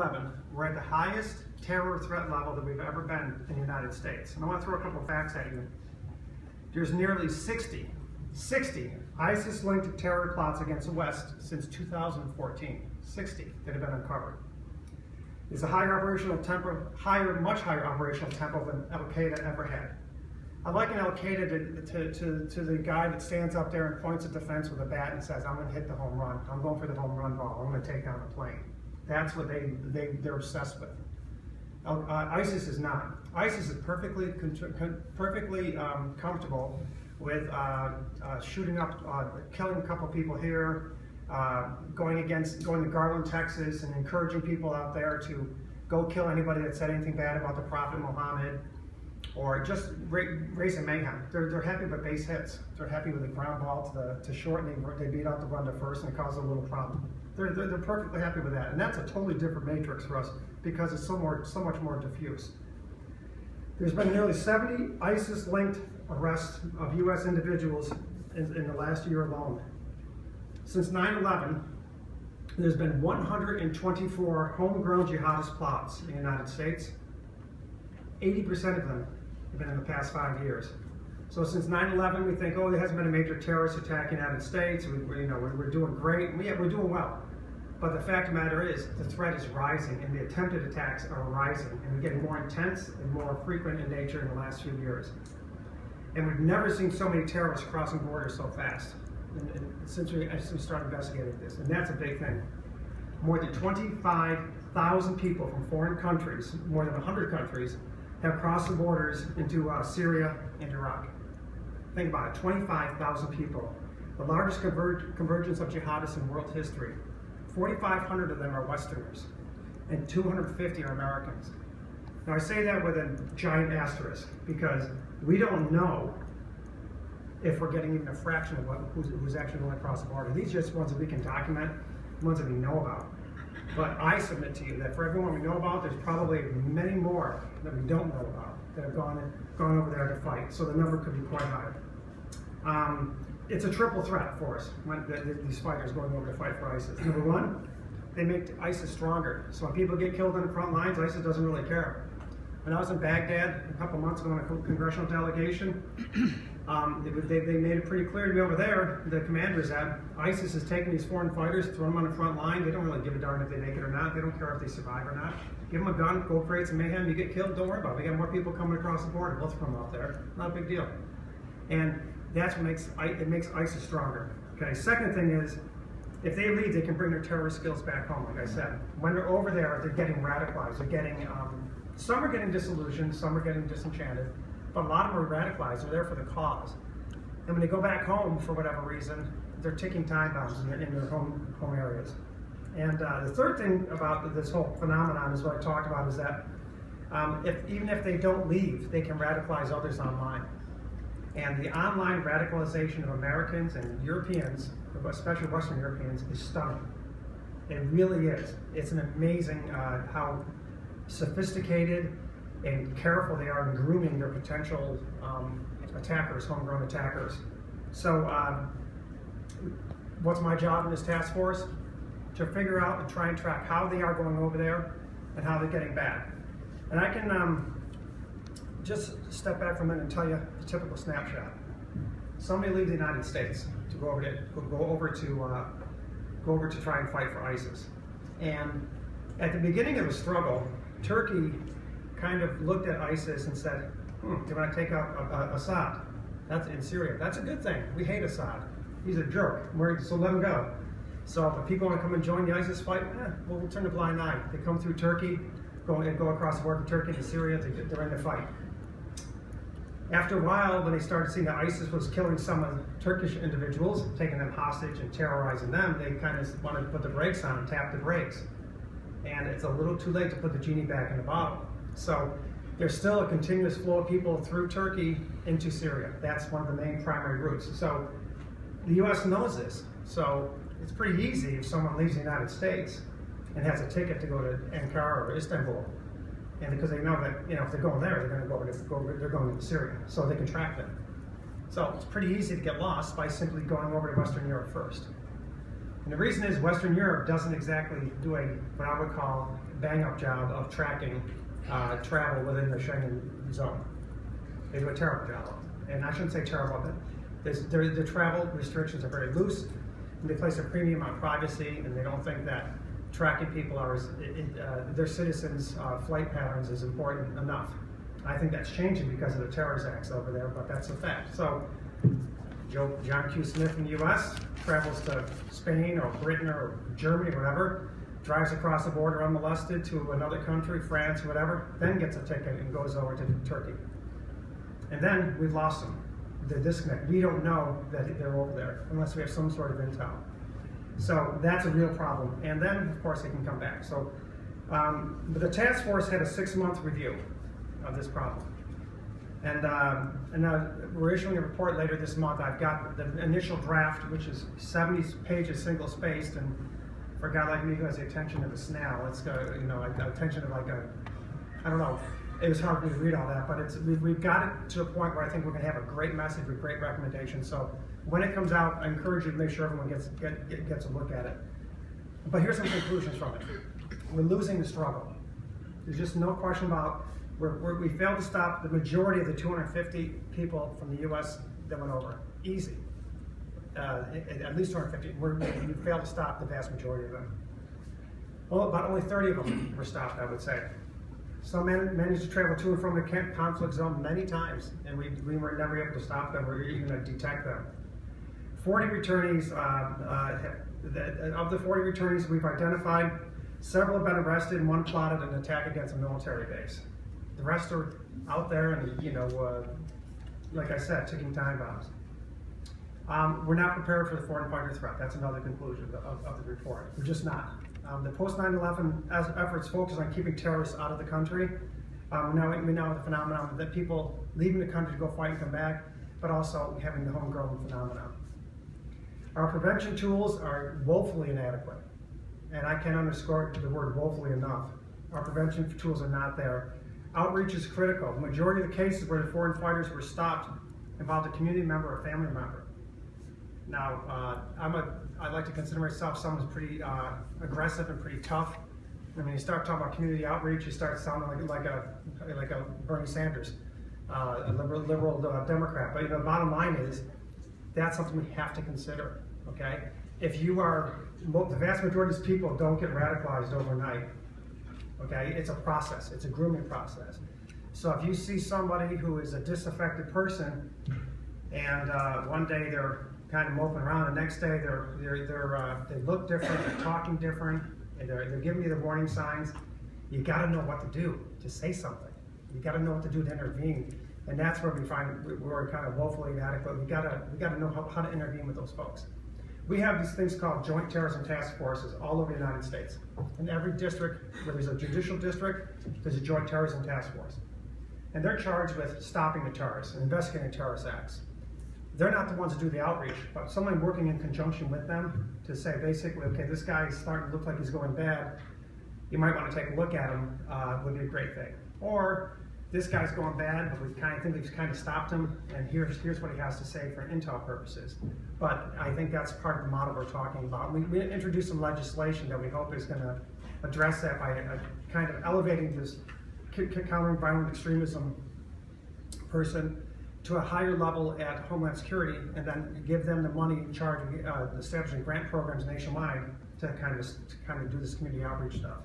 9/11, we're at the highest terror threat level that we've ever been in the United States. And I want to throw a couple of facts at you. There's nearly 60 ISIS-linked terror plots against the West since 2014. 60 that have been uncovered. It's a much higher operational tempo than Al-Qaeda ever had. I liken Al-Qaeda to the guy that stands up there and points at the fence with a bat and says, I'm going to hit the home run. I'm going for the home run ball. I'm going to take down the plane. That's what they're obsessed with. ISIS is not. ISIS is perfectly comfortable with shooting up, killing a couple people here, going to Garland, Texas, and encouraging people out there to go kill anybody that said anything bad about the Prophet Muhammad, or just raising mayhem. They're happy with base hits. They're happy with the ground ball to short, and they beat out the run to first, and it causes a little problem. They're perfectly happy with that, and that's a totally different matrix for us because it's so much more diffuse. There's been nearly 70 ISIS-linked arrests of U.S. individuals in the last year alone. Since 9/11, there's been 124 homegrown jihadist plots in the United States. 80% of them have been in the past 5 years. So since 9/11, we think, oh, there hasn't been a major terrorist attack in the United States. We're doing great. Yeah, we're doing well. But the fact of the matter is, the threat is rising, and the attempted attacks are rising, and they're getting more intense and more frequent in nature in the last few years. And we've never seen so many terrorists crossing borders so fast since we started investigating this, and that's a big thing. More than 25,000 people from foreign countries, more than 100 countries, have crossed the borders into Syria and Iraq. Think about it, 25,000 people. The largest convergence of jihadists in world history. 4,500 of them are Westerners, and 250 are Americans. Now I say that with a giant asterisk, because we don't know if we're getting even a fraction of who's actually going across the border. These are just ones that we can document, ones that we know about. But I submit to you that for everyone we know about, there's probably many more that we don't know about that have gone over there to fight. So the number could be quite high. It's a triple threat for us when these fighters going over to fight for ISIS. Number one, they make ISIS stronger. So when people get killed on the front lines, ISIS doesn't really care. When I was in Baghdad a couple months ago on a congressional delegation, they made it pretty clear to me over there, the commanders, that ISIS is taking these foreign fighters, throwing them on the front line. They don't really give a darn if they make it or not. They don't care if they survive or not. Give them a gun, go create some mayhem, you get killed, don't worry about it. We got more people coming across the border. We'll throw them out there. Not a big deal. And that's what makes ISIS stronger. Okay. Second thing is, if they leave, they can bring their terrorist skills back home, like I said. When they're over there, they're getting radicalized. They're getting, some are getting disillusioned, some are getting disenchanted, but a lot of them are radicalized. They're there for the cause. And when they go back home, for whatever reason, they're ticking time bombs in their home areas. And the third thing about this whole phenomenon is what I talked about, is that even if they don't leave, they can radicalize others online. And the online radicalization of Americans and Europeans, especially Western Europeans, is stunning. It really is. It's an amazing how sophisticated and careful they are in grooming their potential attackers, homegrown attackers. So what's my job in this task force? To figure out and try and track how they are going over there and how they're getting back. And I can just step back for a minute and tell you the typical snapshot. Somebody leaves the United States to go over to try and fight for ISIS. And at the beginning of the struggle, Turkey kind of looked at ISIS and said, they want to take out Assad. That's in Syria. That's a good thing. We hate Assad. He's a jerk. So let him go. So if people want to come and join the ISIS fight, we'll turn a blind eye. They come through Turkey, go across the border from Turkey to Syria, they're in the fight. After a while, when they started seeing that ISIS was killing some of the Turkish individuals, taking them hostage and terrorizing them, they kind of wanted to put the brakes on and tap the brakes. And it's a little too late to put the genie back in the bottle. So there's still a continuous flow of people through Turkey into Syria. That's one of the main primary routes. So the U.S. knows this. So it's pretty easy if someone leaves the United States and has a ticket to go to Ankara or Istanbul, and because they know that if they're going there, they're going to Syria, so they can track them. So it's pretty easy to get lost by simply going over to Western Europe first. And the reason is Western Europe doesn't exactly do what I would call bang-up job of tracking travel within the Schengen zone. They do a terrible job. And I shouldn't say terrible, but the travel restrictions are very loose, and they place a premium on privacy, and they don't think that tracking people are their citizens' flight patterns is important enough. I think that's changing because of the terrorist acts over there, but that's a fact. So John Q. Smith in the U.S. travels to Spain or Britain or Germany or whatever, drives across the border unmolested to another country, France, whatever, then gets a ticket and goes over to Turkey. And then we've lost them. The disconnect. We don't know that they're over there unless we have some sort of intel. So that's a real problem. And then, of course, they can come back. So but the task force had a 6-month review of this problem. And we're issuing a report later this month. I've got the initial draft, which is 70 pages single-spaced, and for a guy like me who has the attention of a snail, it's attention of like a, I don't know. It was hard for me to read all that, but we've got it to a point where I think we're going to have a great message with great recommendations. So when it comes out, I encourage you to make sure everyone gets a look at it. But here's some conclusions from it. We're losing the struggle. There's just no question about we failed to stop the majority of the 250 people from the U.S. that went over. Easy. At least 250. We failed to stop the vast majority of them. Well, about only 30 of them were stopped, I would say. Some managed to travel to and from the conflict zone many times, and we were never able to stop them or even detect them. 40 returnees, of the 40 returnees we've identified, several have been arrested and one plotted an attack against a military base. The rest are out there and, like I said, ticking time bombs. We're not prepared for the foreign fighter threat. That's another conclusion of the report. We're just not. The post-9/11 efforts focus on keeping terrorists out of the country. We now have the phenomenon that people leaving the country to go fight and come back, but also having the homegrown phenomenon. Our prevention tools are woefully inadequate, and I can't underscore the word woefully enough. Our prevention tools are not there. Outreach is critical. The majority of the cases where the foreign fighters were stopped involved a community member or family member. Now, I like to consider myself someone who's pretty aggressive and pretty tough. And when you start talking about community outreach, you start sounding like a Bernie Sanders, a liberal Democrat. But the bottom line is, that's something we have to consider. Okay, if you are, the vast majority of these people don't get radicalized overnight. Okay, it's a process. It's a grooming process. So if you see somebody who is a disaffected person, and one day they're kind of moping around, the next day they look different, they're talking different, and they're giving you the warning signs, you got to know what to do to say something. You got to know what to do to intervene, and that's where we find we're kind of woefully inadequate. We got to know how to intervene with those folks. We have these things called joint terrorism task forces all over the United States. In every district where there's a judicial district, there's a joint terrorism task force, and they're charged with stopping the terrorists and investigating terrorist acts. They're not the ones that do the outreach, but someone working in conjunction with them to say basically, okay, this guy is starting to look like he's going bad, you might want to take a look at him, would be a great thing. Or this guy's going bad, but we kind of think we've kind of stopped him, and here's what he has to say for intel purposes. But I think that's part of the model we're talking about. We introduced some legislation that we hope is going to address that by kind of elevating this countering violent extremism person to a higher level at Homeland Security, and then give them the money in charge of establishing grant programs nationwide to kind of do this community outreach stuff.